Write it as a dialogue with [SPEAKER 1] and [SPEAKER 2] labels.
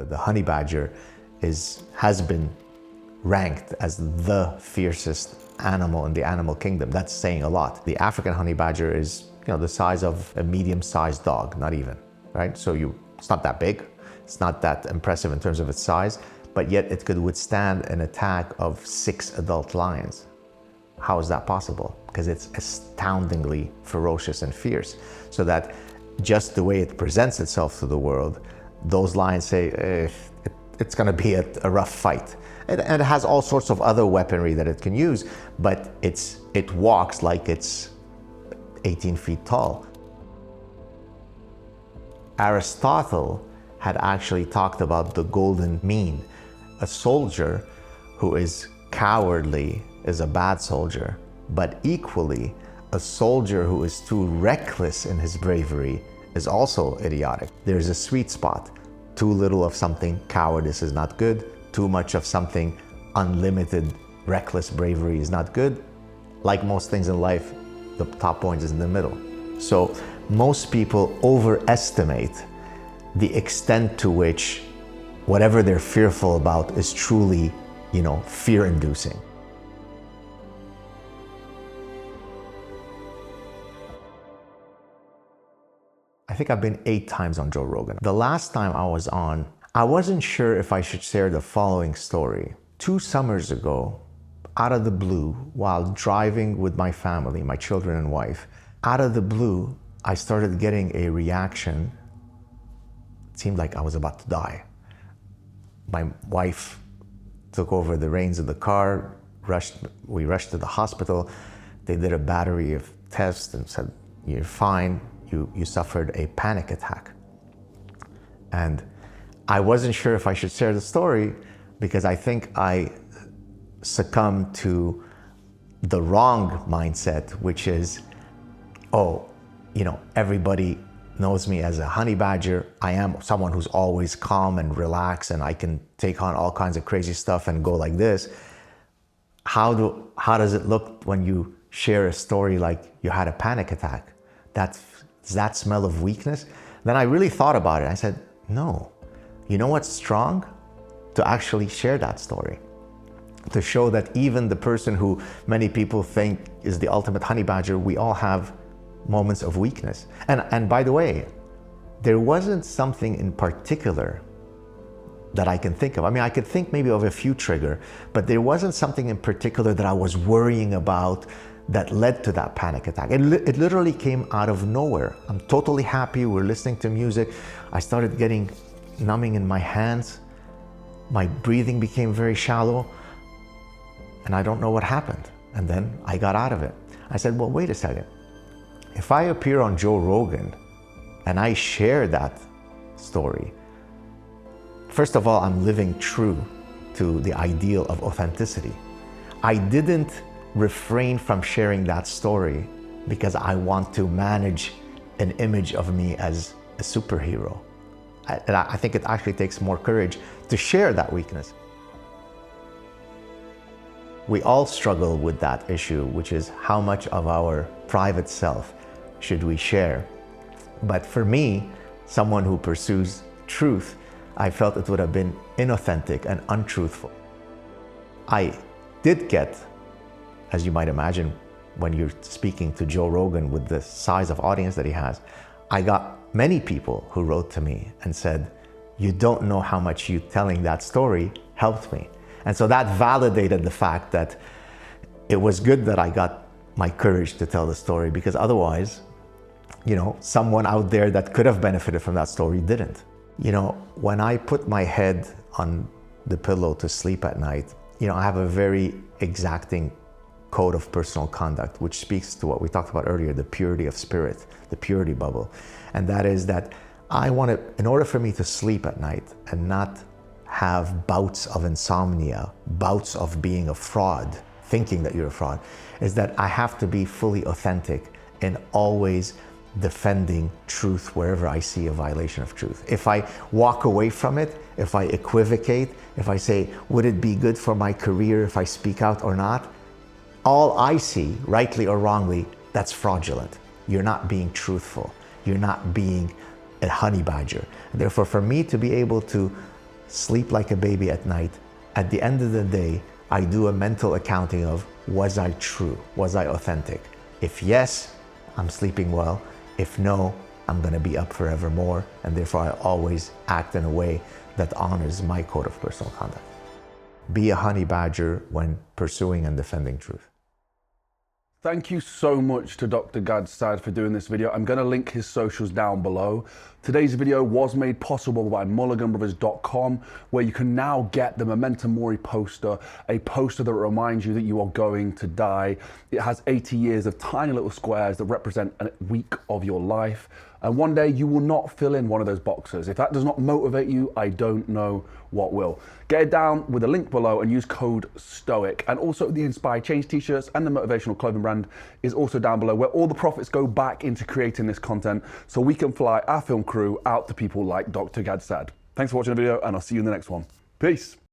[SPEAKER 1] The honey badger has been ranked as the fiercest animal in the animal kingdom. That's saying a lot. The African honey badger is, the size of a medium-sized dog, not even, right? So it's not that big. It's not that impressive in terms of its size, but yet it could withstand an attack of 6 adult lions. How is that possible? Because it's astoundingly ferocious and fierce. So that just the way it presents itself to the world, those lions say, it's gonna be a rough fight. And it has all sorts of other weaponry that it can use, but it walks like it's 18 feet tall. Aristotle had actually talked about the golden mean. A soldier who is cowardly is a bad soldier, but equally, a soldier who is too reckless in his bravery is also idiotic. There's a sweet spot. Too little of something, cowardice is not good. Too much of something, unlimited, reckless bravery is not good. Like most things in life, the top point is in the middle. So most people overestimate the extent to which whatever they're fearful about is truly, fear-inducing. I think I've been 8 times on Joe Rogan. The last time I was on, I wasn't sure if I should share the following story. 2 summers ago, out of the blue, while driving with my family, my children and wife, out of the blue, I started getting a reaction. It seemed like I was about to die. My wife took over the reins of the car, we rushed to the hospital. They did a battery of tests and said, you're fine, you suffered a panic attack. And I wasn't sure if I should share the story because I think I succumbed to the wrong mindset, which is, everybody knows me as a honey badger. I am someone who's always calm and relaxed, and I can take on all kinds of crazy stuff and go like this. How does it look when you share a story like you had a panic attack? Does that smell of weakness? Then I really thought about it. I said, no. You know what's strong? To actually share that story. To show that even the person who many people think is the ultimate honey badger, we all have moments of weakness. And by the way, there wasn't something in particular that I can think of. I mean, I could think maybe of a few triggers, but there wasn't something in particular that I was worrying about that led to that panic attack. It literally came out of nowhere. I'm totally happy. We're listening to music. I started getting numbing in my hands. My breathing became very shallow. And I don't know what happened. And then I got out of it. I said, well, wait a second. If I appear on Joe Rogan and I share that story, first of all, I'm living true to the ideal of authenticity. I didn't refrain from sharing that story because I want to manage an image of me as a superhero. I think it actually takes more courage to share that weakness. We all struggle with that issue, which is how much of our private self should we share? But for me, someone who pursues truth, I felt it would have been inauthentic and untruthful. I did get, as you might imagine, when you're speaking to Joe Rogan with the size of audience that he has, I got many people who wrote to me and said, you don't know how much you telling that story helped me. And so that validated the fact that it was good that I got my courage to tell the story, because otherwise, someone out there that could have benefited from that story didn't. When I put my head on the pillow to sleep at night, I have a very exacting code of personal conduct, which speaks to what we talked about earlier, the purity of spirit, the purity bubble. And that is that I want to, in order for me to sleep at night and not have bouts of insomnia, bouts of being a fraud, thinking that you're a fraud, is that I have to be fully authentic and always defending truth wherever I see a violation of truth. If I walk away from it, if I equivocate, if I say, would it be good for my career if I speak out or not? All I see, rightly or wrongly, that's fraudulent. You're not being truthful. You're not being a honey badger. Therefore, for me to be able to sleep like a baby at night. At the end of the day, I do a mental accounting of, was I true? Was I authentic? If yes, I'm sleeping well. If no, I'm gonna be up forevermore, and therefore I always act in a way that honors my code of personal conduct. Be a honey badger when pursuing and defending truth.
[SPEAKER 2] Thank you so much to Dr. Gad Saad for doing this video. I'm going to link his socials down below. Today's video was made possible by Mulliganbrothers.com, where you can now get the Memento Mori poster, a poster that reminds you that you are going to die. It has 80 years of tiny little squares that represent a week of your life. And one day you will not fill in one of those boxes. If that does not motivate you, I don't know what will. Get it down with a link below and use code STOIC. And also the Inspire Change t-shirts and the motivational clothing brand is also down below, where all the profits go back into creating this content so we can fly our film crew out to people like Dr. Gad Saad. Thanks for watching the video, and I'll see you in the next one. Peace.